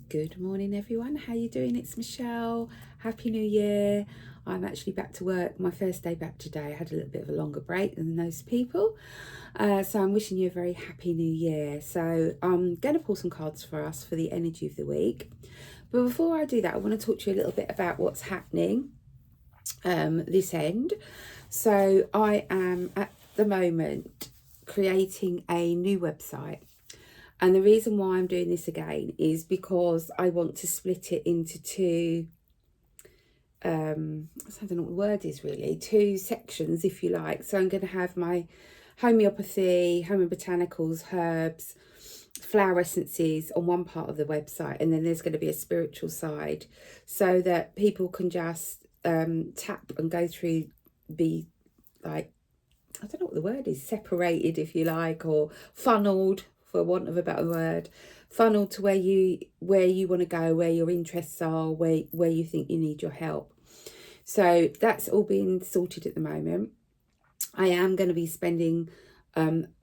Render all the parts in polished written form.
Good morning, everyone. How you doing? It's Michelle. Happy New Year. I'm actually back to work. My first day back today. I had a little bit of a longer break than most people. So I'm wishing you a very happy New Year. So I'm going to pull some cards for us for the energy of the week. But before I do that, I want to talk to you a little bit about what's happening this end. So I am at the moment creating a new website. And the reason why I'm doing this again is because I want to split it into two, I don't know what the word is really, two sections, if you like. So I'm going to have my homeopathy, home botanicals, herbs, flower essences on one part of the website. And then there's going to be a spiritual side so that people can just tap and go through, be like, I don't know what the word is, separated, if you like, or funneled, for want of a better word, funneled to where you want to go, where your interests are, where you think you need your help. So that's all being sorted at the moment. I am going to be spending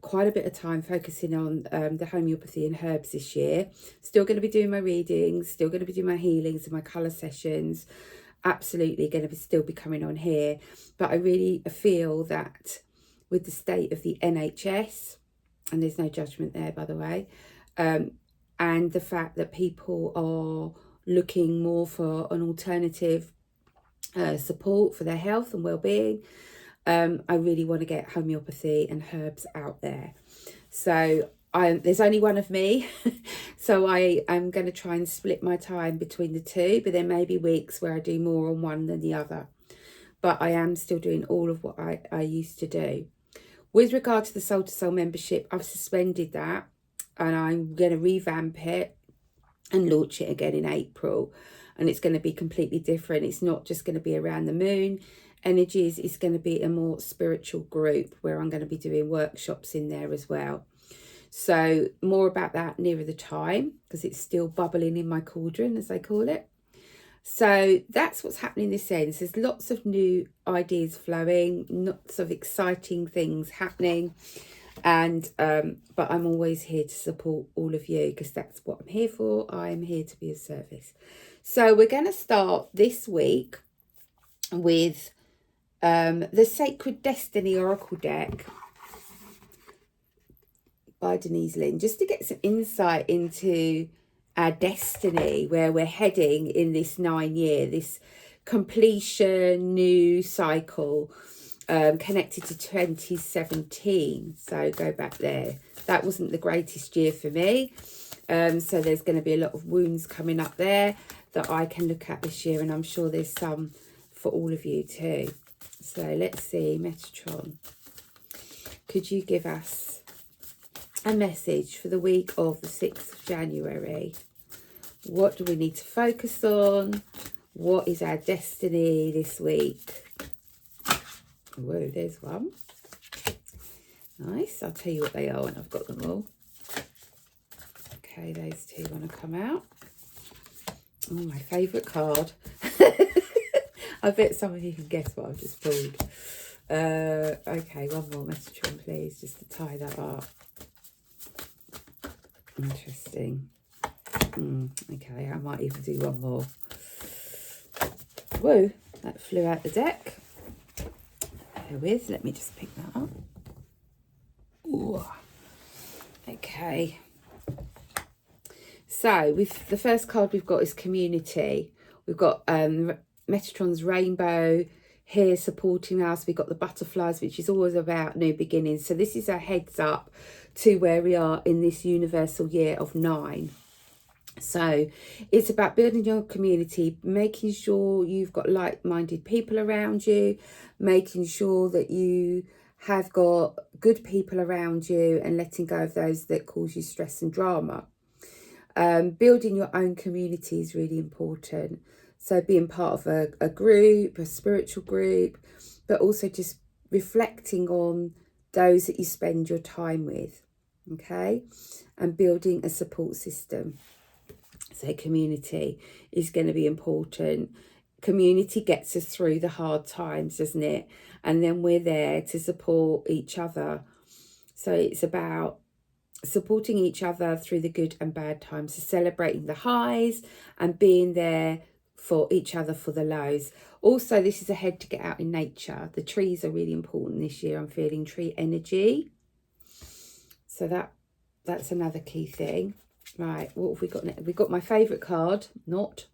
quite a bit of time focusing on the homeopathy and herbs this year. Still going to be doing my readings, still going to be doing my healings and my colour sessions. Absolutely going to be still be coming on here. But I really feel that with the state of the NHS, and there's no judgment there, by the way, and the fact that people are looking more for an alternative support for their health and well-being, I really want to get homeopathy and herbs out there. So there's only one of me, so I am going to try and split my time between the two, but there may be weeks where I do more on one than the other. But I am still doing all of what I used to do. With regard to the Soul to Soul membership, I've suspended that and I'm going to revamp it and launch it again in April. And it's going to be completely different. It's not just going to be around the moon energies. It's going to be a more spiritual group where I'm going to be doing workshops in there as well. So more about that nearer the time, because it's still bubbling in my cauldron, as they call it. So that's what's happening this end. So there's lots of new ideas flowing, lots of exciting things happening. And but I'm always here to support all of you, because that's what I'm here for. I'm here to be of service. So we're going to start this week with the Sacred Destiny Oracle deck by Denise Lynn, just to get some insight into our destiny, where we're heading in this 9-year, this completion, new cycle, connected to 2017. So go back there. That wasn't the greatest year for me. So there's going to be a lot of wounds coming up there that I can look at this year, and I'm sure there's some for all of you too. So let's see, Metatron, could you give us a message for the week of the 6th of January? What do we need to focus on? What is our destiny this week? Whoa, there's one. Nice. I'll tell you what they are when I've got them all. Okay, those two want to come out. Oh, my favourite card. I bet some of you can guess what I've just pulled. Okay, one more message on, please, just to tie that up. Interesting. Okay, I might even do one more. Whoa, that flew out the deck. Bear with, let me just pick that up. Ooh. Okay. So with the first card we've got is community. We've got Metatron's rainbow here supporting us. We've got the butterflies, which is always about new beginnings. So this is a heads up to where we are in this universal year of 9. So it's about building your community, making sure you've got like-minded people around you, making sure that you have got good people around you, and letting go of those that cause you stress and drama. Building your own community is really important. So being part of a group, a spiritual group, but also just reflecting on those that you spend your time with, okay? And building a support system. So community is going to be important. Community gets us through the hard times, doesn't it? And then we're there to support each other. So it's about supporting each other through the good and bad times, so celebrating the highs and being there for each other for the lows. Also, this is a head to get out in nature. The trees are really important this year. I'm feeling tree energy. So that's another key thing. Right, what have we got next? We've got my favourite card,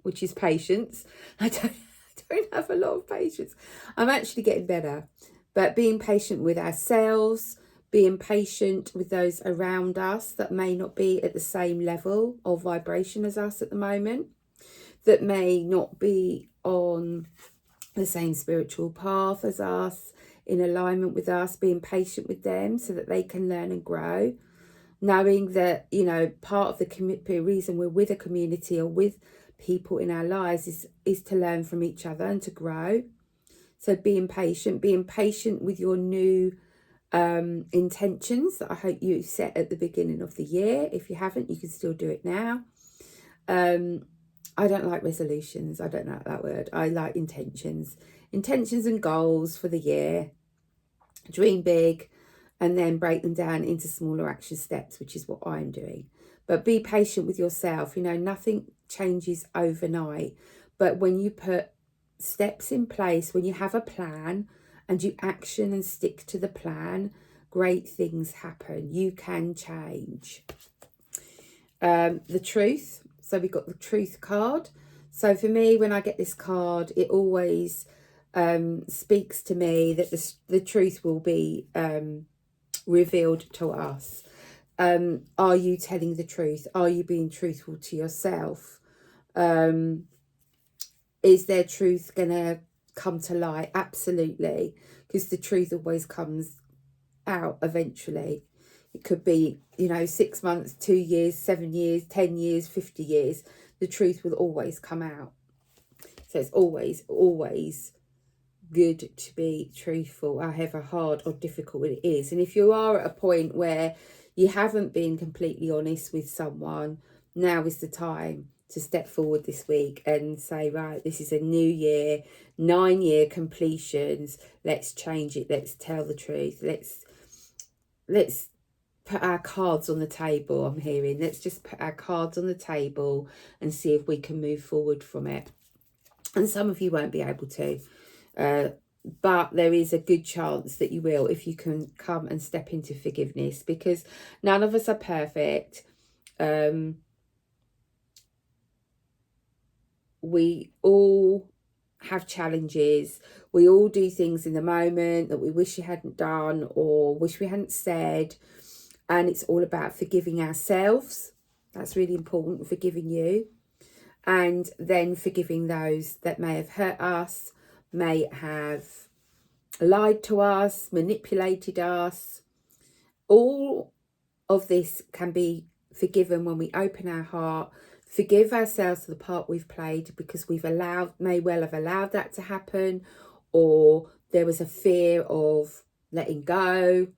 which is patience. I don't have a lot of patience. I'm actually getting better. But being patient with ourselves, being patient with those around us that may not be at the same level of vibration as us at the moment, that may not be on the same spiritual path as us, in alignment with us, being patient with them so that they can learn and grow. Knowing that, you know, part of the reason we're with a community or with people in our lives is to learn from each other and to grow. So being patient with your new intentions that I hope you set at the beginning of the year. If you haven't, you can still do it now. I don't like resolutions. I don't like that word. I like intentions and goals for the year. Dream big and then break them down into smaller action steps, which is what I'm doing. But be patient with yourself. You know, nothing changes overnight. But when you put steps in place, when you have a plan and you action and stick to the plan, great things happen. You can change. The truth. So we got the truth card. So for me, when I get this card, it always speaks to me that the truth will be revealed to us. Are you telling the truth? Are you being truthful to yourself? Is there truth gonna come to light? Absolutely, because the truth always comes out eventually. It could be, you know, 6 months, 2 years, 7 years, 10 years, 50 years. The truth will always come out. So it's always good to be truthful, however hard or difficult it is. And if you are at a point where you haven't been completely honest with someone, now is the time to step forward this week and say, right, this is a new year, 9-year completions. Let's change it. Let's tell the truth. Let's put our cards on the table. I'm hearing, let's just put our cards on the table and see if we can move forward from it. And some of you won't be able to, but there is a good chance that you will if you can come and step into forgiveness, because none of us are perfect. We all have challenges. We all do things in the moment that we wish we hadn't done or wish we hadn't said. And it's all about forgiving ourselves. That's really important, forgiving you. And then forgiving those that may have hurt us, may have lied to us, manipulated us. All of this can be forgiven when we open our heart, forgive ourselves for the part we've played, because may well have allowed that to happen, or there was a fear of letting go.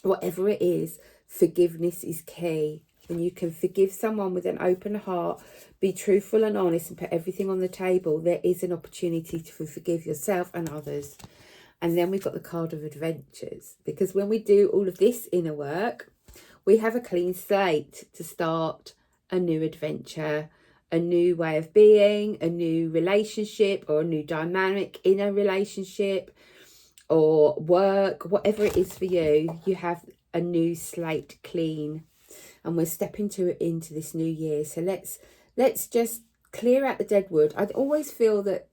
Whatever it is, forgiveness is key. When you can forgive someone with an open heart, be truthful and honest and put everything on the table, there is an opportunity to forgive yourself and others. And then we've got the card of adventures, because when we do all of this inner work, we have a clean slate to start a new adventure, a new way of being, a new relationship or a new dynamic in a relationship or work, whatever it is for you. You have a new slate clean, and we're stepping into this new year. So let's just clear out the dead wood. I always feel that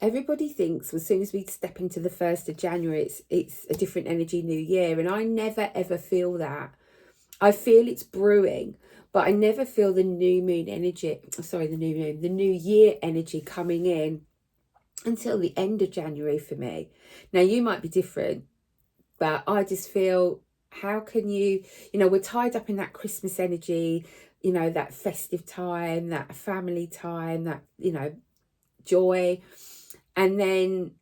everybody thinks as soon as we step into the 1st of January, it's a different energy, new year. And I never, ever feel that. I feel it's brewing, but I never feel the new moon energy, the new year energy coming in until the end of January for me. Now, you might be different, but I just feel, how can you, we're tied up in that Christmas energy, that festive time, that family time, that, joy. And then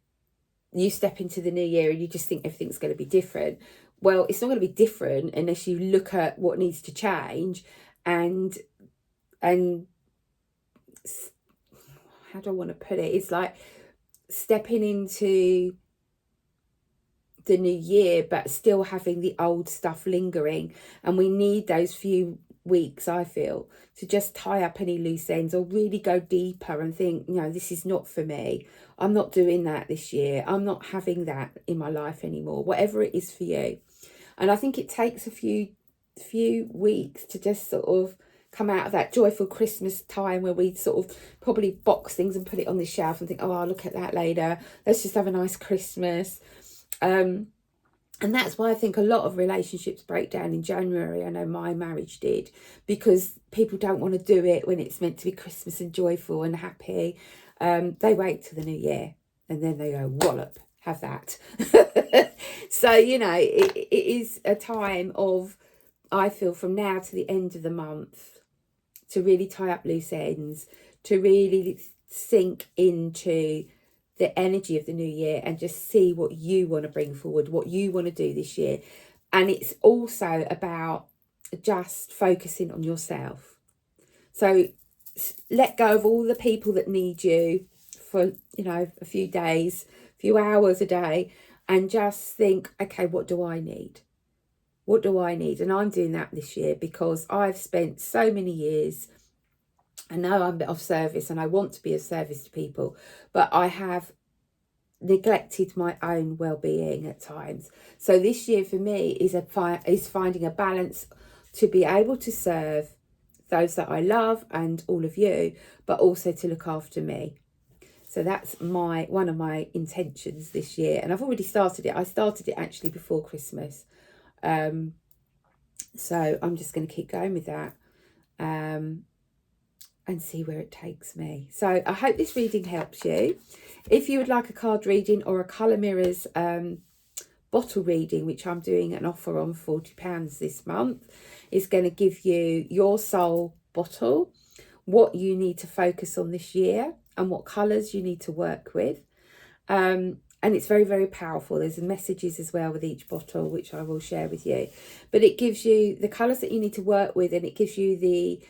you step into the new year and you just think everything's going to be different. Well, it's not going to be different unless you look at what needs to change and how do I want to put it? It's like stepping into the new year, but still having the old stuff lingering. And we need those few weeks, I feel, to just tie up any loose ends or really go deeper and think, you know, this is not for me. I'm not doing that this year. I'm not having that in my life anymore, whatever it is for you. And I think it takes a few weeks to just sort of come out of that joyful Christmas time where we sort of probably box things and put it on the shelf and think, oh, I'll look at that later. Let's just have a nice Christmas. And that's why I think a lot of relationships break down in January. I know my marriage did, because people don't want to do it when it's meant to be Christmas and joyful and happy. They wait till the new year and then they go, wallop, have that. So, you know, it is a time of, I feel, from now to the end of the month, to really tie up loose ends, to really sink into the energy of the new year and just see what you want to bring forward, what you want to do this year. And it's also about just focusing on yourself. So let go of all the people that need you for, you know, a few days, a few hours a day, and just think, okay, what do I need? What do I need? And I'm doing that this year because I've spent so many years, I know I'm of service and I want to be of service to people, but I have neglected my own well-being at times. So this year for me is finding a balance to be able to serve those that I love and all of you, but also to look after me. So that's one of my intentions this year, and I've already started it. I started it actually before Christmas. So I'm just going to keep going with that and see where it takes me. So I hope this reading helps you. If you would like a card reading or a Colour Mirrors bottle reading, which I'm doing an offer on £40 this month, is going to give you your soul bottle, what you need to focus on this year and what colours you need to work with. And it's very, very powerful. There's messages as well with each bottle, which I will share with you. But it gives you the colours that you need to work with, and it gives you the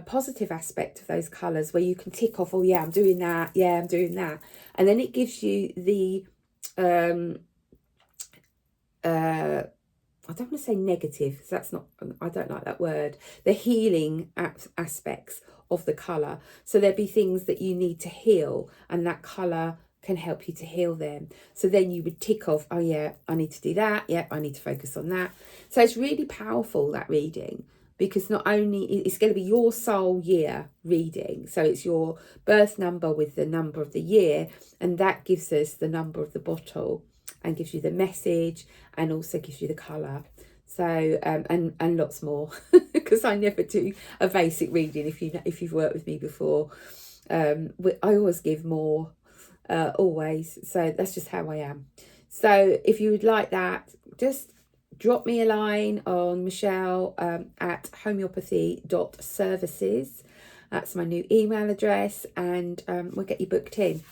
positive aspect of those colours where you can tick off, oh, yeah, I'm doing that. Yeah, I'm doing that. And then it gives you the, I don't want to say negative, because that's not, I don't like that word, the healing aspects of the colour. So there'll be things that you need to heal, and that colour can help you to heal them. So then you would tick off, oh yeah, I need to do that. Yeah, I need to focus on that. So it's really powerful, that reading, because not only it's going to be your soul year reading. So it's your birth number with the number of the year, and that gives us the number of the bottle and gives you the message and also gives you the colour. So and lots more, because I never do a basic reading. If you've worked with me before, I always give more. Always. So that's just how I am. So if you would like that, just drop me a line on Michelle at homeopathy.services. That's my new email address, and we'll get you booked in.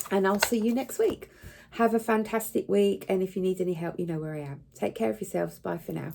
And I'll see you next week. Have a fantastic week, and if you need any help, you know where I am. Take care of yourselves. Bye for now.